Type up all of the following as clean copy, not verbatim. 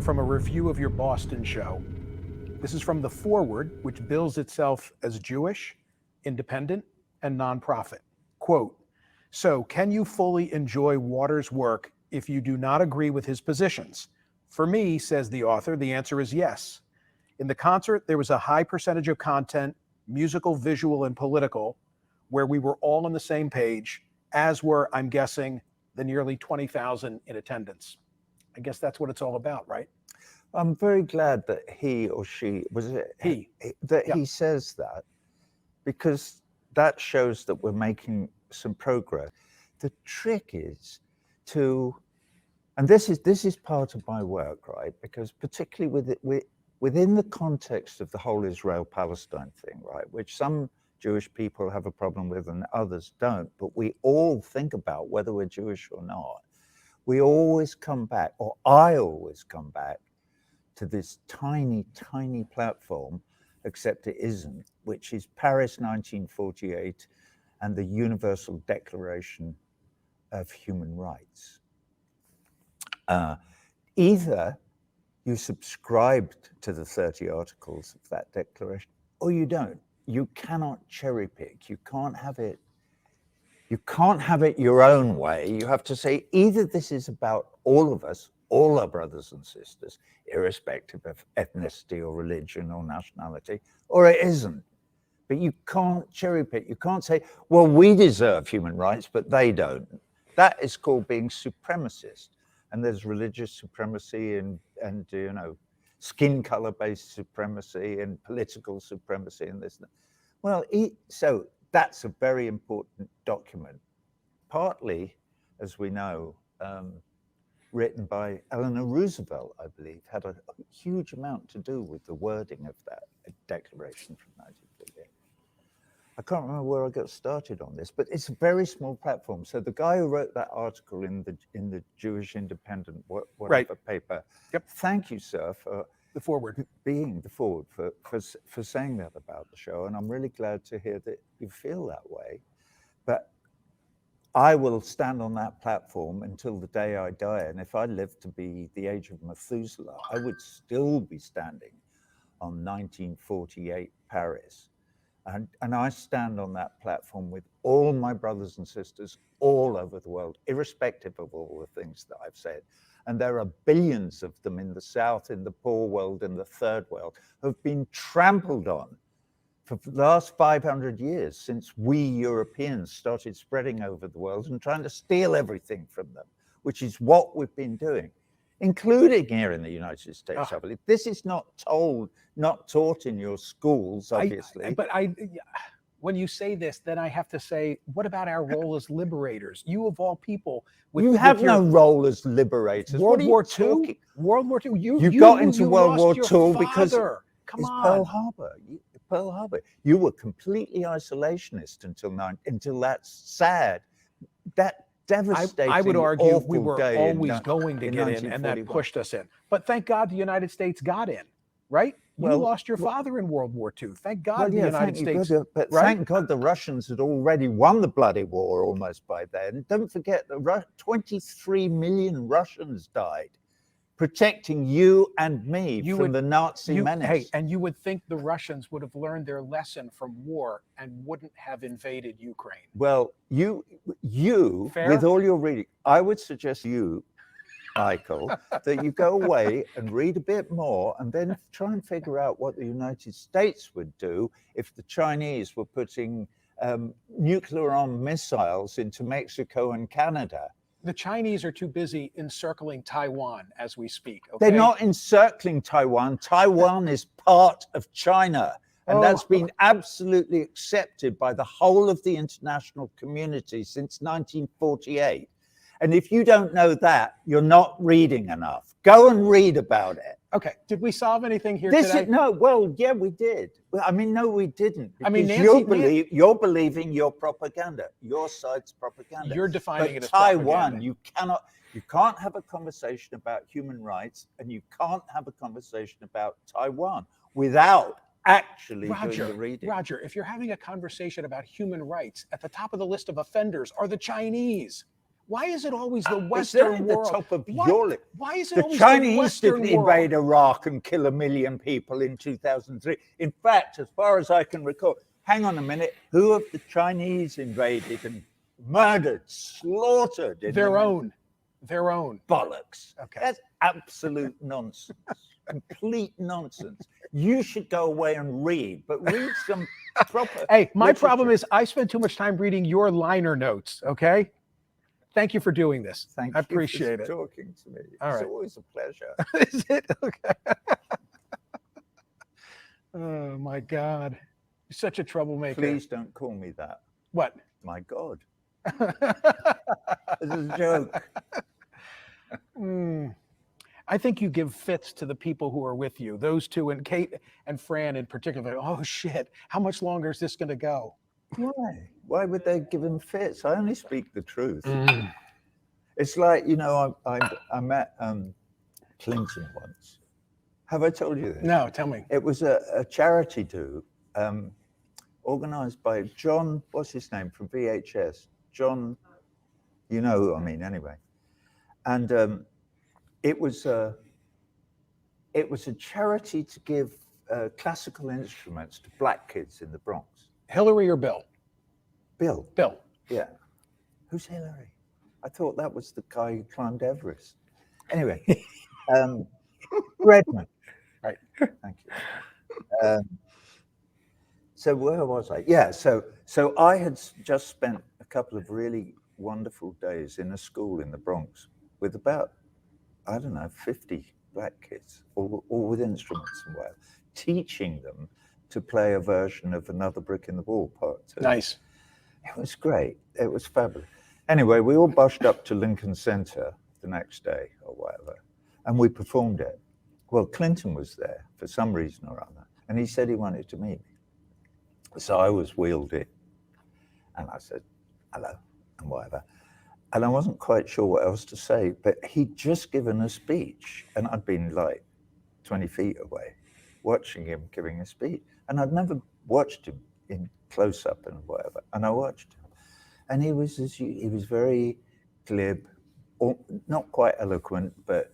from a review of your Boston show. This is from the foreword, which bills itself as Jewish, independent, and nonprofit. Quote, "So, can you fully enjoy Waters' work if you do not agree with his positions? For me," says the author, "the answer is yes. In the concert, there was a high percentage of content, musical, visual, and political, where we were all on the same page, as were, I'm guessing, the nearly 20,000 in attendance." I guess that's what it's all about, right? I'm very glad that he or she, was it He. that Yeah. he says that, because that shows that we're making some progress. The trick is to, and this is part of my work, right? Because particularly within the context of the whole Israel-Palestine thing, right, which some Jewish people have a problem with and others don't, but we all think about whether we're Jewish or not. We always come back, or I always come back, to this tiny, tiny platform, except it isn't, which is Paris 1948 and the Universal Declaration of Human Rights. Either you subscribed to the 30 articles of that declaration, or you don't. You cannot cherry pick. You can't have it. You can't have it your own way. You have to say either this is about all of us, all our brothers and sisters, irrespective of ethnicity or religion or nationality, or it isn't. But you can't cherry pick. You can't say, well, we deserve human rights, but they don't. That is called being supremacist. And there's religious supremacy and you know, skin color based supremacy and political supremacy and this. Well, so that's a very important document, partly, as we know, written by Eleanor Roosevelt, I believe, had a huge amount to do with the wording of that declaration from 1948. I can't remember where I got started on this, but it's a very small platform. So the guy who wrote that article in the Jewish Independent, whatever paper, Yep. Thank you, sir, for the forward, being the forward, for saying that about the show. And I'm really glad to hear that you feel that way. But I will stand on that platform until the day I die. And if I live to be the age of Methuselah, I would still be standing on 1948 Paris. And I stand on that platform with all my brothers and sisters all over the world, irrespective of all the things that I've said. And there are billions of them in the South, in the poor world, in the third world, who have been trampled on for the last 500 years, since we Europeans started spreading over the world and trying to steal everything from them, which is what we've been doing, including here in the United States, I believe. This is not taught in your schools, obviously. When you say this, then I have to say, what about our role as liberators? You of all people, you have no role as liberators. World War II. World War II. You got into World War II because it's Pearl Harbor. Pearl Harbor. You were completely isolationist until that sad, that devastating. I would argue we were always going to get in, and that pushed us in. But thank God the United States got in, right? You lost your father in World War II. Thank God the United States. But thank God the Russians had already won the bloody war almost by then. Don't forget that 23 million Russians died protecting you and me from the Nazi menace. Hey, and you would think the Russians would have learned their lesson from war and wouldn't have invaded Ukraine. Well, you with all your reading, I would suggest you, Michael, that you go away and read a bit more and then try and figure out what the United States would do if the Chinese were putting nuclear-armed missiles into Mexico and Canada. The Chinese are too busy encircling Taiwan as we speak. Okay? They're not encircling Taiwan. Taiwan is part of China. And that's been absolutely accepted by the whole of the international community since 1948. And if you don't know that, you're not reading enough. Go and read about it. Okay. Did we solve anything here today? Yeah, we did. I mean, no, we didn't. I mean, you're believing your propaganda, your side's propaganda. You're defining it as Taiwan, propaganda. you can't have a conversation about human rights, and you can't have a conversation about Taiwan without actually doing the reading. Roger, if you're having a conversation about human rights, at the top of the list of offenders are the Chinese. Why is it always the It's Western at the world? top of Why, your list. why is it The always Chinese the Western didn't world? invade Iraq and kill 1 million people in 2003. In fact, as far as I can recall, hang on a minute, who have the Chinese invaded and murdered, slaughtered? Their own bollocks. Okay. That's absolute nonsense. Complete nonsense. You should go away and read, but read some proper. Hey, my literature. problem is I spend too much time reading your liner notes. Okay. Thank you for doing this. Thank I you appreciate for it. talking to me. All It's right. always a pleasure. Is it? Okay. Oh my God. You're such a troublemaker. Please don't call me that. What? My God. This is a joke. I think you give fits to the people who are with you. Those two, and Kate and Fran in particular. Oh shit! How much longer is this going to go? Why? Why would they give him fits? I only speak the truth. It's like, you know, I met Clinton once. Have I told you this? No, tell me. It was a charity do organized by John, what's his name, from VHS. John, you know who I mean anyway. And it was a charity to give classical instruments to black kids in the Bronx. Hillary or Bill? Bill. Bill. Yeah. Who's Hillary? I thought that was the guy who climbed Everest. Anyway, Redmond. Right. Thank you. So where was I? Yeah. So I had just spent a couple of really wonderful days in a school in the Bronx with about, I don't know, 50 black kids, all with instruments and whatever, teaching them to play a version of Another Brick in the Wall part 2. Nice. It was great. It was fabulous. Anyway, we all bushed up to Lincoln Center the next day or whatever, and we performed it. Well, Clinton was there for some reason or other, and he said he wanted to meet me. So I was wheeled in, and I said, hello, and whatever. And I wasn't quite sure what else to say, but he'd just given a speech, and I'd been like 20 feet away watching him giving a speech. And I'd never watched him in close up and whatever. And I watched him. And he was very glib, or not quite eloquent, but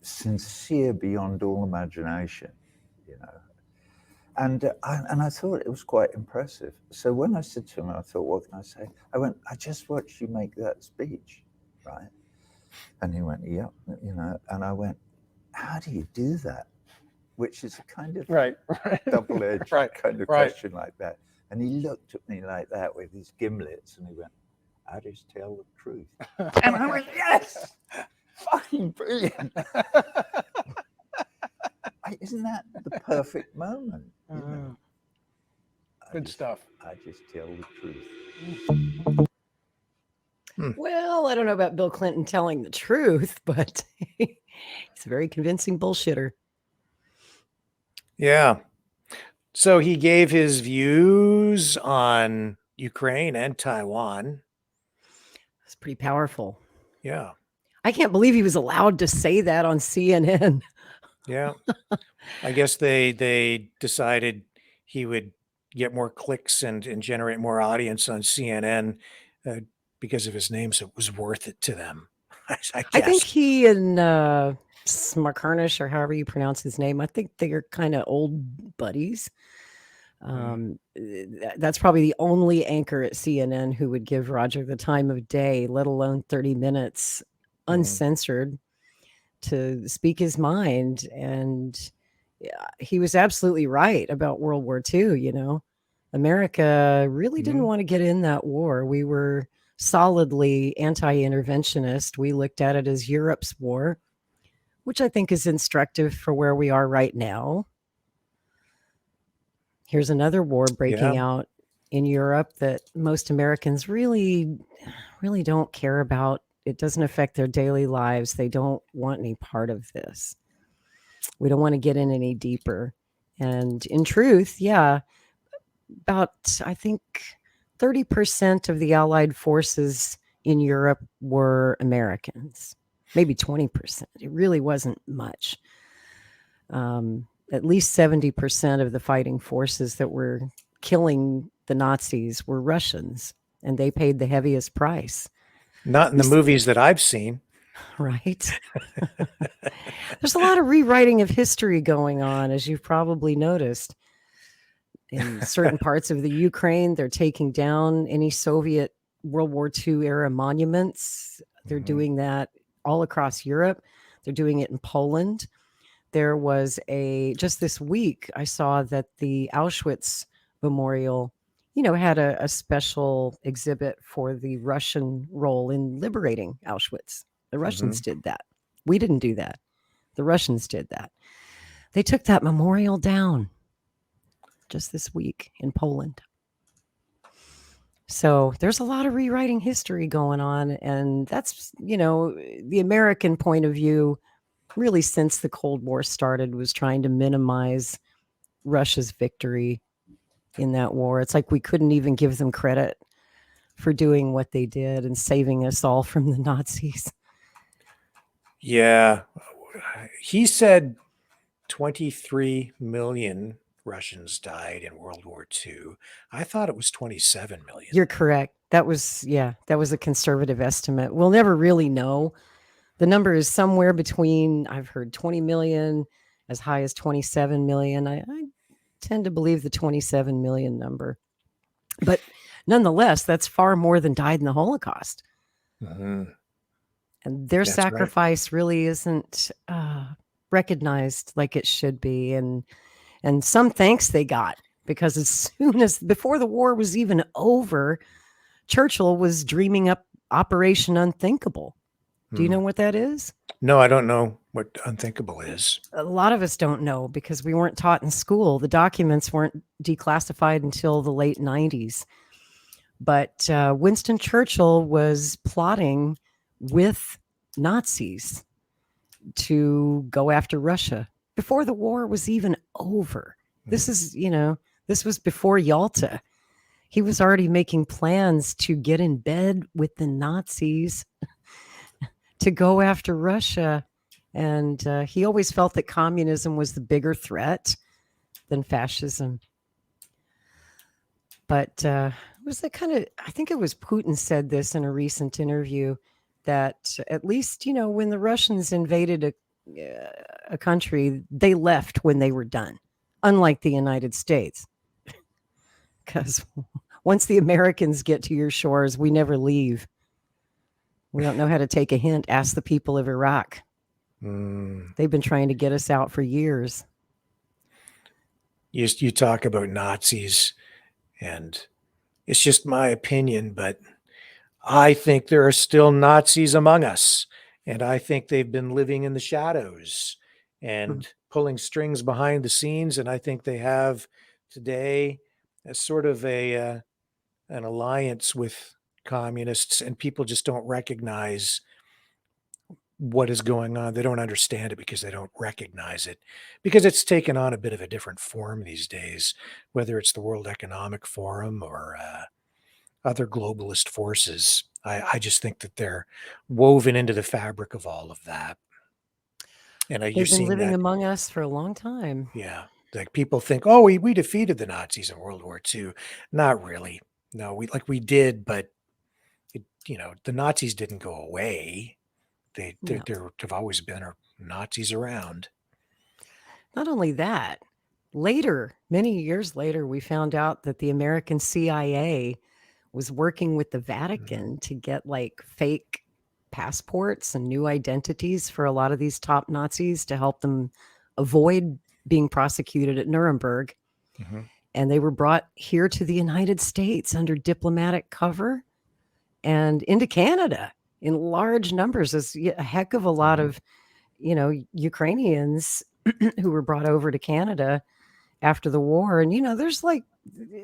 sincere beyond all imagination, you know. And I thought it was quite impressive. So when I said to him, I thought, what can I say? I went, I just watched you make that speech, right? And he went, yeah, you know. And I went, how do you do that? Which is a kind of double-edged kind of question like that. And he looked at me like that with his gimlets, and he went, I just tell the truth. And I went, yes, fucking brilliant. Isn't that the perfect moment? You know? Good stuff. I just tell the truth. Well, I don't know about Bill Clinton telling the truth, but he's a very convincing bullshitter. Yeah. So he gave his views on Ukraine and Taiwan. It's pretty powerful. Yeah. I can't believe he was allowed to say that on CNN. Yeah. I guess they decided he would get more clicks and generate more audience on CNN because of his name, so it was worth it to them. I guess. I think he and Smarkarnish, or however you pronounce his name, I think they're kind of old buddies. That's probably the only anchor at CNN who would give Roger the time of day, let alone 30 minutes uncensored to speak his mind. And he was absolutely right about World War II. You know, America really didn't want to get in that war. We were solidly anti-interventionist. We looked at it as Europe's war, which I think is instructive for where we are right now. Here's another war breaking out in Europe that most Americans really don't care about. It doesn't affect their daily lives. They don't want any part of this. We don't want to get in any deeper. And in truth, about, I think, 30% of the Allied forces in Europe were Americans, maybe 20%. It really wasn't much. At least 70% of the fighting forces that were killing the Nazis were Russians, and they paid the heaviest price. Not in the movies that I've seen. Right. There's a lot of rewriting of history going on, as you've probably noticed. In certain parts of the Ukraine, they're taking down any Soviet World War II era monuments. They're doing that all across Europe. They're doing it in Poland. There was just this week, I saw that the Auschwitz Memorial, had a special exhibit for the Russian role in liberating Auschwitz. The Russians did that. We didn't do that. The Russians did that. They took that memorial down just this week in Poland. So there's a lot of rewriting history going on. And that's, the American point of view, really since the Cold War started, was trying to minimize Russia's victory in that war. It's like we couldn't even give them credit for doing what they did and saving us all from the Nazis. Yeah. He said 23 million Russians died in World War II. I thought it was 27 million. You're correct. That was a conservative estimate. We'll never really know. The number is somewhere between, I've heard 20 million, as high as 27 million. I tend to believe the 27 million number. But nonetheless, that's far more than died in the Holocaust. And their sacrifice really isn't recognized like it should be. And some thanks they got, because before the war was even over, Churchill was dreaming up Operation Unthinkable. Do you know what that is? No, I don't know what Unthinkable is. A lot of us don't know because we weren't taught in school. The documents weren't declassified until the late 90s. But Winston Churchill was plotting with Nazis to go after Russia before the war was even over. This was before Yalta. He was already making plans to get in bed with the Nazis to go after Russia. And he always felt that communism was the bigger threat than fascism. But was that I think it was Putin said this in a recent interview, that at least, when the Russians invaded a country, they left when they were done, unlike the United States. Because once the Americans get to your shores, we never leave. We don't know how to take a hint. Ask the people of Iraq. They've been trying to get us out for years. You talk about Nazis, and it's just my opinion, but I think there are still Nazis among us, and I think they've been living in the shadows and pulling strings behind the scenes, and I think they have today a sort of an alliance with communists, and people just don't recognize what is going on. They don't understand it because they don't recognize it, because it's taken on a bit of a different form these days, whether it's the World Economic Forum or other globalist forces. I just think that they're woven into the fabric of all of that. And you're They've been seeing living that among us for a long time. Yeah. Like people think, oh, we defeated the Nazis in World War II. Not really. No, we did, but the Nazis didn't go away. There have always been Nazis around. Not only that, many years later, we found out that the American CIA was working with the Vatican to get fake passports and new identities for a lot of these top Nazis to help them avoid being prosecuted at Nuremberg. And they were brought here to the United States under diplomatic cover and into Canada in large numbers. There's a heck of a lot of, Ukrainians who were brought over to Canada after the war. And, there's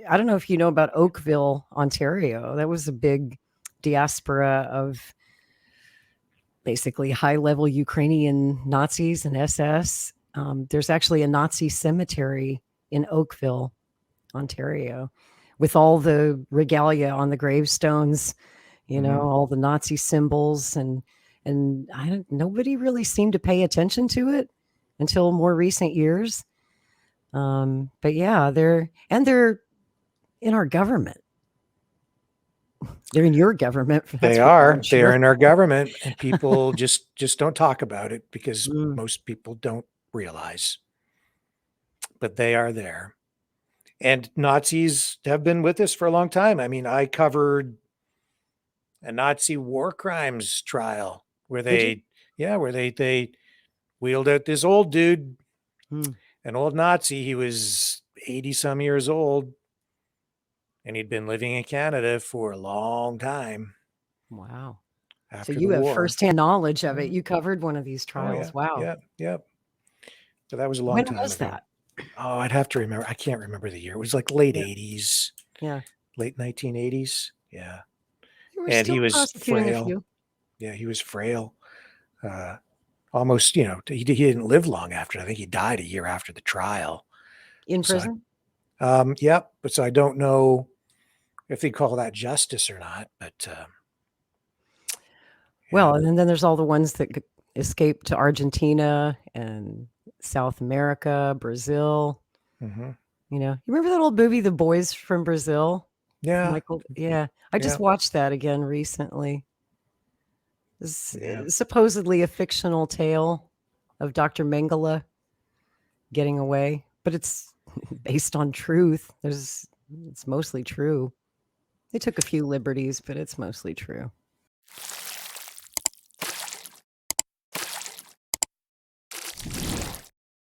I don't know if you know about Oakville, Ontario. That was a big diaspora of basically high-level Ukrainian Nazis and SS. There's actually a Nazi cemetery in Oakville, Ontario, with all the regalia on the gravestones, all the Nazi symbols, and nobody really seemed to pay attention to it until more recent years. But yeah, they're in our government. They're in your government. They that's for are. darn They are sure. in our government, and people just don't talk about it because Mm. most people don't realize. But they are there. And Nazis have been with us for a long time. I mean, I covered a Nazi war crimes trial where Did you? they wheeled out this old dude, Mm. an old Nazi. He was 80 some years old, and he'd been living in Canada for a long time Wow. So after you the have war. firsthand knowledge of it. Mhm. You covered one of these Oh yeah, trials. Wow. yeah. So that was a long When time was ago. that? Oh, I'd have to remember. I can't remember the year. It was like late Yeah. 80s, Yeah. late 1980s. Yeah. They were And he still was prosecuting a frail. few Yeah, he was frail. Uh, almost, he didn't live long after. I think he died a year after the trial. in So, prison. yep. But so I don't know if they call that justice or not. But Well, and then there's all the ones that escaped to Argentina and South America, Brazil. mhm. You remember that old movie, The Boys from Brazil? Yeah, Michael, yeah. I just yeah, watched that again recently. It's yeah. supposedly a fictional tale of Dr. Mengele getting away, but it's based on truth. It's mostly true. They took a few liberties, but it's mostly true.